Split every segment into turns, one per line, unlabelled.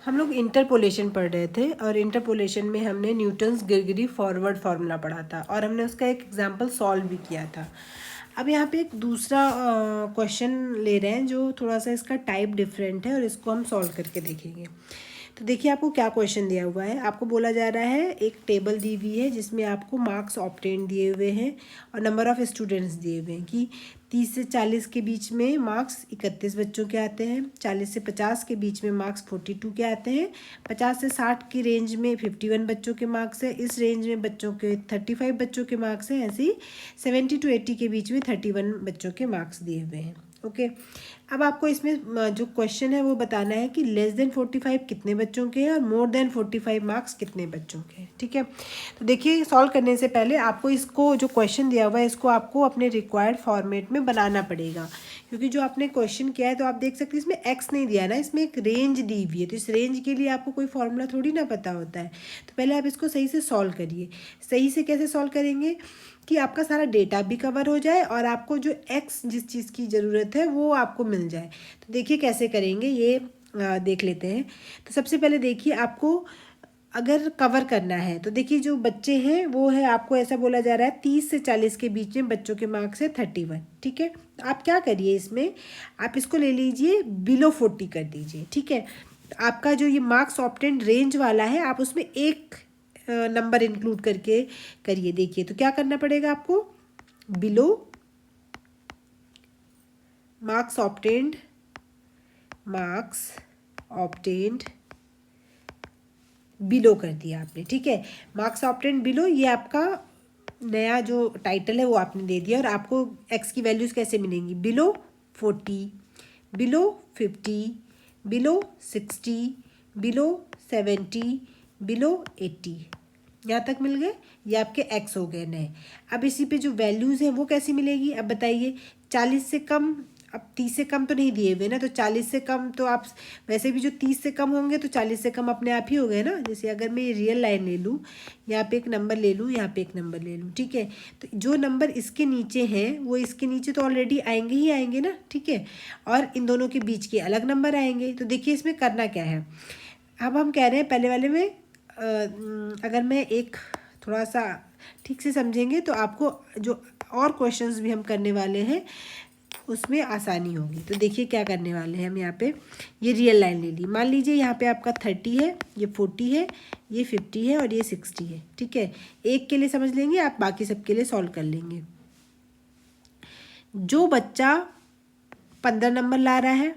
हम लोग इंटरपोलेशन पढ़ रहे थे और इंटरपोलेशन में हमने न्यूटन्स ग्रेगरी फॉरवर्ड फार्मूला पढ़ा था और हमने उसका एक एग्जांपल सॉल्व भी किया था। अब यहाँ पे एक दूसरा क्वेश्चन ले रहे हैं जो थोड़ा सा इसका टाइप डिफरेंट है और इसको हम सॉल्व करके देखेंगे। तो देखिए आपको क्या क्वेश्चन दिया हुआ है। आपको बोला जा रहा है एक टेबल दी हुई है जिसमें आपको मार्क्स ऑब्टेन दिए हुए हैं और नंबर ऑफ़ स्टूडेंट्स दिए हुए हैं कि 30 से 40 के बीच में मार्क्स 31 बच्चों के आते हैं, 40 से 50 के बीच में मार्क्स 42 के आते हैं, 50 से 60 की रेंज में 51 बच्चों के मार्क्स है, इस रेंज में बच्चों के 35 बच्चों के मार्क्स हैं, ऐसे ही 70 to 80 के बीच में 31 बच्चों के मार्क्स दिए हुए हैं। ओके अब आपको इसमें जो क्वेश्चन है वो बताना है कि लेस देन 45 कितने बच्चों के हैं और मोर देन 45 मार्क्स कितने बच्चों के हैं। ठीक है, तो देखिए सॉल्व करने से पहले आपको इसको जो क्वेश्चन दिया हुआ है इसको आपको अपने रिक्वायर्ड फॉर्मेट में बनाना पड़ेगा, क्योंकि जो आपने क्वेश्चन किया है तो आप देख सकते हैं इसमें एक्स नहीं दिया ना, इसमें एक रेंज दी हुई है, तो इस रेंज के लिए आपको कोई फॉर्मूला थोड़ी ना पता होता है। तो पहले आप इसको सही से सॉल्व करिए। सही से कैसे सॉल्व करेंगे कि आपका सारा डेटा भी कवर हो जाए और आपको जो एक्स जिस चीज़ की ज़रूरत है वो आपको मिल जाए। तो देखिए कैसे करेंगे ये देख लेते हैं। तो सबसे पहले देखिए आपको अगर कवर करना है तो देखिए जो बच्चे हैं वो है, आपको ऐसा बोला जा रहा है 30 से 40 के बीच में बच्चों के मार्क्स है 31। ठीक है, तो आप क्या करिए इसमें आप इसको ले लीजिए बिलो 40 कर दीजिए। ठीक है, तो आपका जो ये मार्क्स ऑब्टेन्ड रेंज वाला है आप उसमें एक नंबर इंक्लूड करके करिए। देखिए तो क्या करना पड़ेगा आपको, बिलो मार्क्स ऑब्टेन्ड बिलो कर दिया आपने। ठीक है, मार्क्स ऑब्टेन्ड बिलो ये आपका नया जो टाइटल है वो आपने दे दिया और आपको एक्स की वैल्यूज़ कैसे मिलेंगी, below 40, below 50, below 60, below 70, below 80, यहाँ तक मिल गए। ये आपके एक्स हो गए नए। अब इसी पे जो वैल्यूज़ हैं वो कैसी मिलेगी, अब बताइए 40 से कम, अब 30 से कम तो नहीं दिए हुए ना, तो 40 से कम तो आप वैसे भी जो 30 से कम होंगे तो 40 से कम अपने आप ही हो गए ना। जैसे अगर मैं ये रियल लाइन ले लूँ, यहाँ पे एक नंबर ले लूँ, यहाँ पे एक नंबर ले लूँ। ठीक है, तो जो नंबर इसके नीचे हैं वो इसके नीचे तो ऑलरेडी आएंगे ही आएंगे ना। ठीक है, और इन दोनों के बीच के अलग नंबर आएंगे। तो देखिए इसमें करना क्या है, अब हम कह रहे हैं पहले वाले में अगर मैं एक थोड़ा सा ठीक से समझेंगे तो आपको जो और क्वेश्चंस भी हम करने वाले हैं उसमें आसानी होगी। तो देखिए क्या करने वाले हैं हम, यहाँ पे ये रियल लाइन ले ली, मान लीजिए यहाँ पे आपका 30 है, ये 40 है, ये 50 है और ये 60 है। ठीक है, एक के लिए समझ लेंगे, आप बाकी सब के लिए सॉल्व कर लेंगे। जो बच्चा 15 नंबर ला रहा है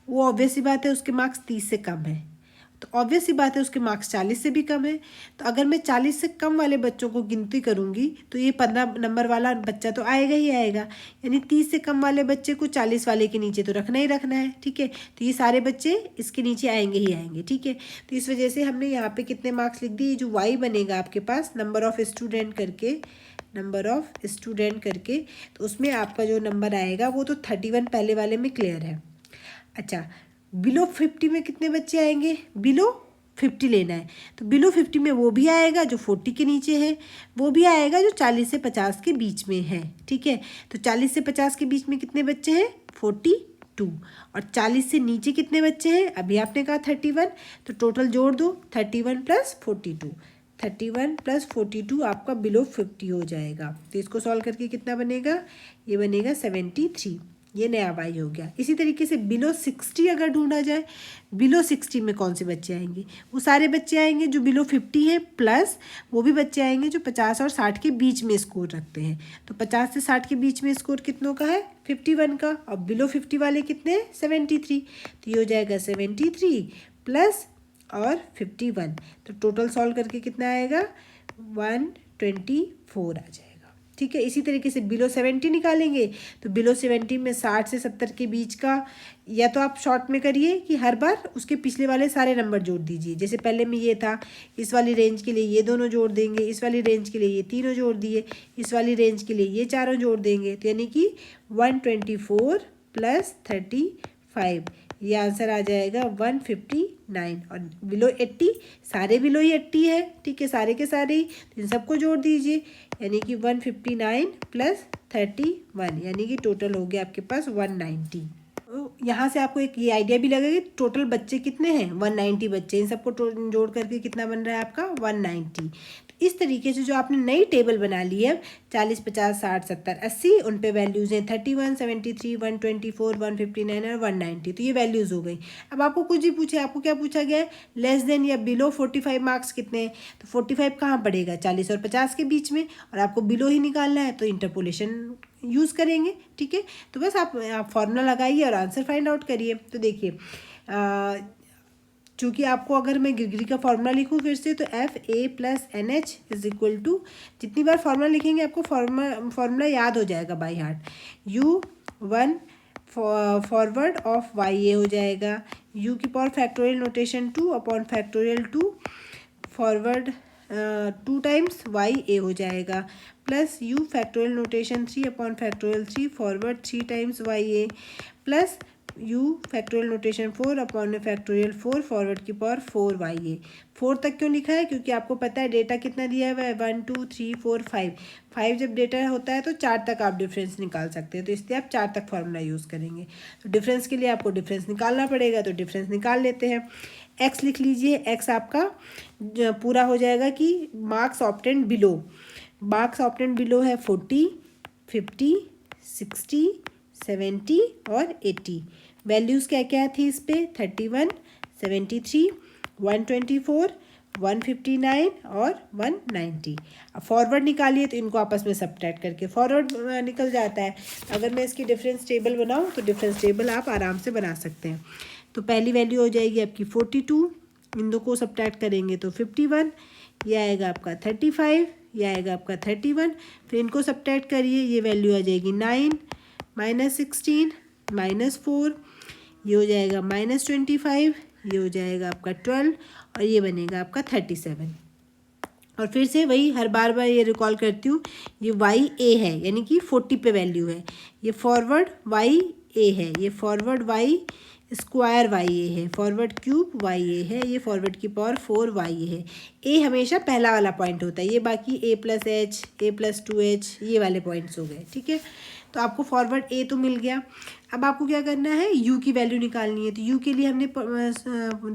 वो ऑब्वियस सी बात है उसके मार्क्स 30 से कम है, तो ऑब्वियस सी बात है उसके मार्क्स 40 से भी कम है। तो अगर मैं 40 से कम वाले बच्चों को गिनती करूँगी तो ये 15 नंबर वाला बच्चा तो आएगा ही आएगा, यानी 30 से कम वाले बच्चे को 40 वाले के नीचे तो रखना ही रखना है। ठीक है, तो ये सारे बच्चे इसके नीचे आएंगे ही आएंगे। ठीक है, तो इस वजह से हमने यहाँ पे कितने मार्क्स लिख दिए, जो वाई बनेगा आपके पास नंबर ऑफ़ स्टूडेंट करके, तो उसमें आपका जो नंबर आएगा वो तो 31 पहले वाले में क्लियर है। अच्छा, बिलो 50 में कितने बच्चे आएंगे, बिलो 50 लेना है, तो बिलो 50 में वो भी आएगा जो 40 के नीचे है, वो भी आएगा जो 40 से 50 के बीच में है। ठीक है, तो 40 से 50 के बीच में कितने बच्चे हैं, 42, और 40 से नीचे कितने बच्चे हैं, अभी आपने कहा 31, तो टोटल जोड़ दो 31 + 42, 31 + 42 आपका बिलो 50 हो जाएगा। तो इसको सॉल्व करके कितना बनेगा, ये बनेगा 73, ये नया वाई हो गया। इसी तरीके से बिलो 60 अगर ढूंढा जाए, बिलो 60 में कौन से बच्चे आएंगे, वो सारे बच्चे आएंगे जो बिलो 50 हैं, प्लस वो भी बच्चे आएंगे जो 50 और 60 के बीच में स्कोर रखते हैं। तो 50 से 60 के बीच में स्कोर कितनों का है, 51 का, और बिलो 50 वाले कितने, 73, तो ये हो जाएगा 73 प्लस और 51, तो टोटल सॉल्व करके कितना आएगा, 124 आ जाएगा। ठीक है, इसी तरीके से बिलो 70 निकालेंगे, तो बिलो 70 में 60 से 70 के बीच का, या तो आप शॉर्ट में करिए कि हर बार उसके पिछले वाले सारे नंबर जोड़ दीजिए। जैसे पहले में ये था, इस वाली रेंज के लिए ये दोनों जोड़ देंगे, इस वाली रेंज के लिए ये तीनों जोड़ दिए, इस वाली रेंज के लिए ये चारों जोड़ देंगे, तो यानी कि 124 + 35, ये आंसर आ जाएगा 159। और बिलो 80, सारे बिलो ही 80 है। ठीक है, सारे के सारे ही, तो इन सबको जोड़ दीजिए, यानी कि 159 + 31, यानी कि टोटल हो गया आपके पास 190। तो यहाँ से आपको एक ये आइडिया भी लगेगा कि टोटल बच्चे कितने हैं, 190 बच्चे, इन सबको जोड़ करके कितना बन रहा है आपका 190। तो इस तरीके से जो आपने नई टेबल बना ली है 40, 50, 60, 70, 80, उन पे वैल्यूज़ हैं 31, 73, 124, 159 और 190। तो ये वैल्यूज़ हो गई। अब आपको कुछ भी पूछे, आपको क्या पूछा गया है, लेस देन या बिलो 45 मार्क्स कितने हैं, तो 45 कहाँ पड़ेगा, 40 और 50 के बीच में, और आपको बिलो ही निकालना है, तो इंटरपोलेशन यूज़ करेंगे। ठीक है, तो बस आप फॉर्मूला लगाइए और आंसर फाइंड आउट करिए। तो देखिए चूँकि आपको अगर मैं गिरगिरी का फॉर्मूला लिखूँ फिर से, तो FA+NH इज इक्वल टू, जितनी बार फॉर्मूला लिखेंगे आपको फॉर्मूला याद हो जाएगा by heart. U1 forward of YA हो जाएगा, U की power factorial notation 2 upon factorial 2 forward 2 times YA हो जाएगा, plus U factorial notation 3 upon factorial 3 forward 3 times YA, plus U factorial notation 4 upon factorial 4 forward की power 4 YA। 4 तक क्यों लिखा है, क्योंकि आपको पता है डेटा कितना दिया हुआ है, 1 2 3 4 5। 5 जब डेटा होता है तो 4 तक आप डिफरेंस निकाल सकते हैं, तो इसलिए आप 4 तक फॉर्मूला यूज़ करेंगे। तो डिफरेंस के लिए आपको डिफरेंस निकालना पड़ेगा, तो डिफरेंस निकाल लेते हैं। एक्स लिख लीजिए, एक्स आपका पूरा हो जाएगा कि marks obtained below, marks obtained below है 40, 50, 60, 70 और 80। वैल्यूज़ क्या क्या थी इस पर, 31, 73, 124, 159 और 190। अब फॉरवर्ड निकालिए, तो इनको आपस में सब्ट्रैक्ट करके फॉरवर्ड निकल जाता है। अगर मैं इसकी डिफरेंस टेबल बनाऊँ तो डिफरेंस टेबल आप आराम से बना सकते हैं। तो पहली वैल्यू हो जाएगी आपकी 42, इन दो को सब्ट्रैक्ट करेंगे तो 51, यह आएगा आपका 35, यह आएगा आपका 31, फिर इनको सब्ट्रैक्ट करिए, ये वैल्यू आ जाएगी 9, -16, -4, ये हो जाएगा -25, ये हो जाएगा आपका 12 और ये बनेगा आपका 37। और फिर से वही हर बार ये रिकॉल करती हूँ, ये YA है यानी कि 40 पे वैल्यू है, ये फॉरवर्ड YA है, ये फॉरवर्ड Y स्क्वायर YA है, फॉरवर्ड क्यूब YA है, ये फॉरवर्ड की पावर 4 YA है। A हमेशा पहला वाला पॉइंट होता है, ये बाकी A+H, A+2H ये वाले पॉइंट्स हो गए। ठीक है, तो आपको फॉरवर्ड A तो मिल गया। अब आपको क्या करना है, U की वैल्यू निकालनी है। तो U के लिए हमने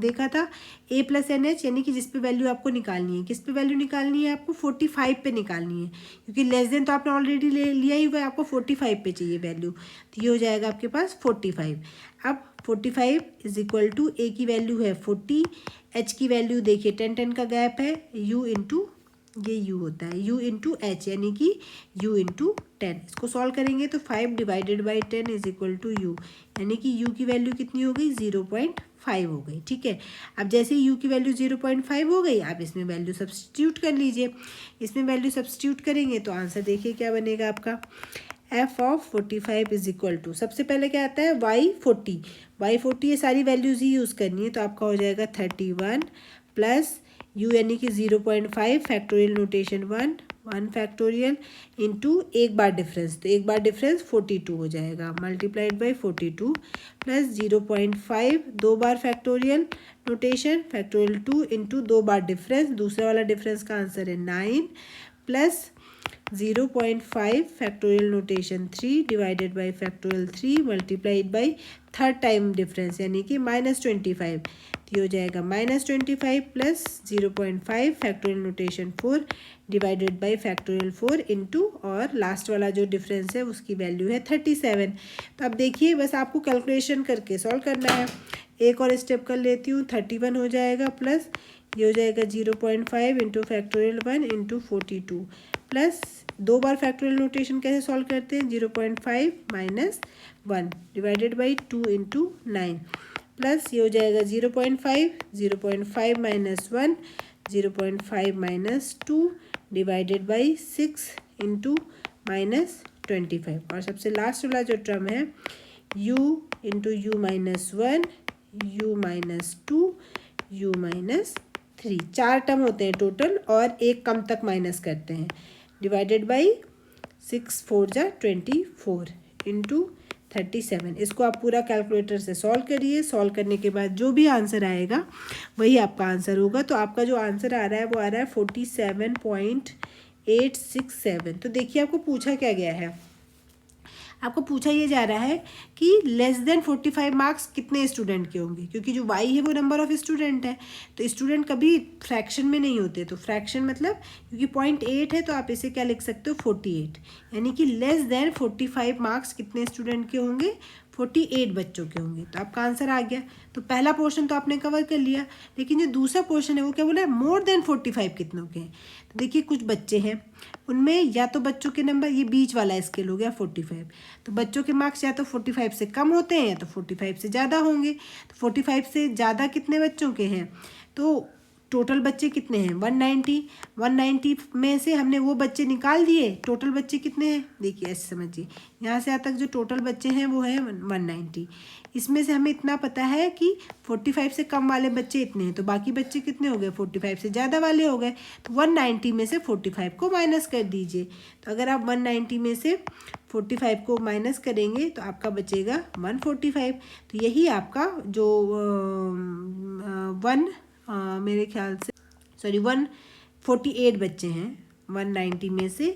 देखा था A+NH यानी कि जिस पे वैल्यू आपको निकालनी है, किस पे वैल्यू निकालनी है, आपको 45 पे निकालनी है, क्योंकि लेस देन तो आपने ऑलरेडी लिया ही हुआ है, आपको 45 पे चाहिए वैल्यू। तो ये हो जाएगा आपके पास 45। अब 45 इज इक्वल टू A की वैल्यू है 40, H की वैल्यू देखिए 10 का गैप है, U इंटू ये U होता है, U इंटू H यानी कि U इंटू 10। इसको सॉल्व करेंगे तो 5 divided by 10 is equal to U, यानी कि U की वैल्यू कितनी हो गई, 0.5 हो गई। ठीक है, अब जैसे U की वैल्यू 0.5 हो गई, आप इसमें वैल्यू सब्सटीट्यूट कर लीजिए। इसमें वैल्यू सब्सटीट्यूट करेंगे तो आंसर देखिए क्या बनेगा आपका, f of 45 is equal to, सबसे पहले क्या आता है y40, ये सारी वैल्यूज़ ही यूज़ करनी है, तो आपका हो जाएगा 31 प्लस U यानी कि 0.5 फैक्टोरियल नोटेशन 1 फैक्टोरियल इंटू एक बार डिफरेंस, तो एक बार डिफरेंस 42 हो जाएगा, मल्टीप्लाइड बाई 42 प्लस 0.5 दो बार फैक्टोरियल नोटेशन फैक्टोरियल 2 इंटू दो बार डिफरेंस, दूसरा वाला डिफरेंस का आंसर है 9 plus 0.5 factorial notation 3 divided by factorial 3 multiplied by third time difference यानी कि -25, तो ये हो जाएगा -25 plus 0.5 factorial notation 4 divided by factorial 4 into और लास्ट वाला जो डिफरेंस है उसकी वैल्यू है 37। तो अब देखिए बस आपको कैलकुलेशन करके सॉल्व करना है। एक और स्टेप कर लेती हूँ, 31 हो जाएगा प्लस ये हो जाएगा 0.5 इंटू फैक्टोरियल 1 इंटू 42 प्लस दो बार फैक्टोरियल नोटेशन कैसे सॉल्व करते हैं, 0.5 minus 1 divided by 2 into 9 plus ये हो जाएगा 0.5 minus 1 0.5 minus 2 divided by 6 into -25 और सबसे लास्ट वाला जो टर्म है u into you minus 1 u minus 2 u minus 3, 4 term होते हैं टोटल और एक कम तक माइनस करते हैं, डिवाइडेड बाई 6 4 जा 24 इंटू 37। इसको आप पूरा कैलकुलेटर से सॉल्व करिए, सॉल्व करने के बाद जो भी आंसर आएगा वही आपका आंसर होगा। तो आपका जो आंसर आ रहा है वो आ रहा है 47.867। तो देखिए आपको पूछा क्या गया है, आपको पूछा ये जा रहा है कि लेस देन 45 मार्क्स कितने स्टूडेंट के होंगे, क्योंकि जो y है वो नंबर ऑफ स्टूडेंट है, तो स्टूडेंट कभी फ्रैक्शन में नहीं होते, तो फ्रैक्शन मतलब क्योंकि 0.8 है तो आप इसे क्या लिख सकते हो 48, यानी कि लेस देन 45 मार्क्स कितने स्टूडेंट के होंगे 48 बच्चों के होंगे। तो आपका आंसर आ गया। तो पहला पोर्शन तो आपने कवर कर लिया, लेकिन जो दूसरा पोर्शन है वो क्या बोला है, मोर देन 45 कितनों के हैं। तो देखिए कुछ बच्चे हैं, उनमें या तो बच्चों के नंबर, ये बीच वाला स्केल हो गया 45, तो बच्चों के मार्क्स या तो 45 से कम होते हैं या तो 45 से ज़्यादा होंगे। तो 45 से ज़्यादा कितने बच्चों के हैं, तो टोटल बच्चे कितने हैं 190 में से हमने वो बच्चे निकाल दिए, टोटल बच्चे कितने हैं देखिए ऐसे समझिए, यहाँ से यहाँ तक जो टोटल बच्चे हैं वो है 190। इसमें से हमें इतना पता है कि 45 से कम वाले बच्चे इतने हैं, तो बाकी बच्चे कितने हो गए 45 से ज़्यादा वाले हो गए। तो 190 में से 45 को माइनस कर दीजिए। तो अगर आप 190 में से 45 को माइनस करेंगे तो आपका बचेगा 145। तो यही आपका जो मेरे ख्याल से 148 बच्चे हैं, 190 में से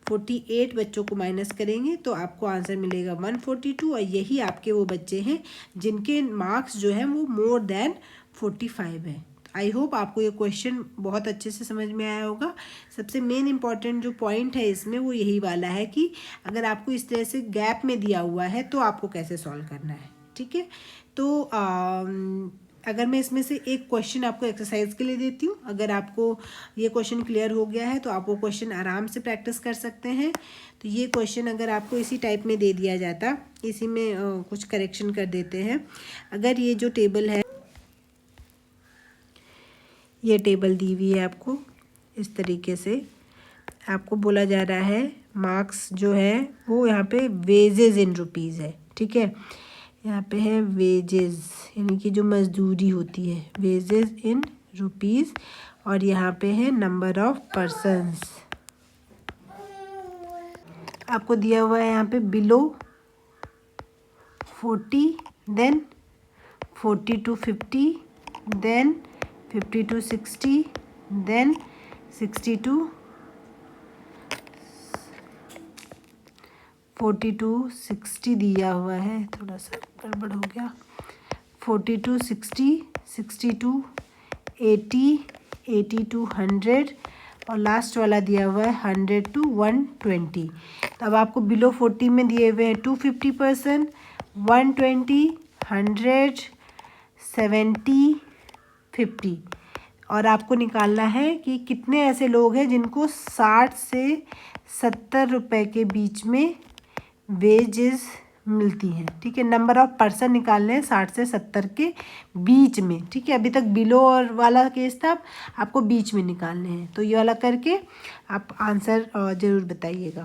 48 बच्चों को माइनस करेंगे तो आपको आंसर मिलेगा 142, और यही आपके वो बच्चे हैं जिनके मार्क्स जो हैं वो मोर देन 45 है। आई होप आपको ये क्वेश्चन बहुत अच्छे से समझ में आया होगा। सबसे मेन इंपॉर्टेंट जो पॉइंट है इसमें वो यही वाला है कि अगर आपको इस तरह से गैप में दिया हुआ है तो आपको कैसे सॉल्व करना है, ठीक है। तो अगर मैं इसमें से एक क्वेश्चन आपको एक्सरसाइज के लिए देती हूँ, अगर आपको ये क्वेश्चन क्लियर हो गया है तो आप वो क्वेश्चन आराम से प्रैक्टिस कर सकते हैं। तो ये क्वेश्चन अगर आपको इसी टाइप में दे दिया जाता, इसी में कुछ करेक्शन कर देते हैं। अगर ये जो टेबल है, ये टेबल दी हुई है आपको इस तरीके से, आपको बोला जा रहा है मार्क्स जो है वो यहाँ पे वेजेस इन रुपीज़ है, ठीक है। यहाँ पे है वेजेस यानी कि जो मजदूरी होती है, वेजेस इन रुपीज़, और यहाँ पे है नंबर ऑफ पर्सन्स। आपको दिया हुआ है यहाँ पे below 40, then 40 to 50, then 50 to 60, then 60 to 40 to 60 दिया हुआ है, थोड़ा सा गड़बड़ हो गया, 40 to 60, 60 to 80, 80 to 100, और लास्ट वाला दिया हुआ है 100 to 120। तब आपको बिलो 40 में दिए हुए हैं 250%, 120, 100, 70, 50, और आपको निकालना है कि कितने ऐसे लोग हैं जिनको 60 से 70 रुपए के बीच में वेजेस मिलती हैं, ठीक है। नंबर ऑफ पर्सन निकालने हैं 60 से 70 के बीच में, ठीक है। अभी तक बिलो और वाला केस था, आपको बीच में निकालने हैं। तो ये वाला करके आप आंसर ज़रूर बताइएगा।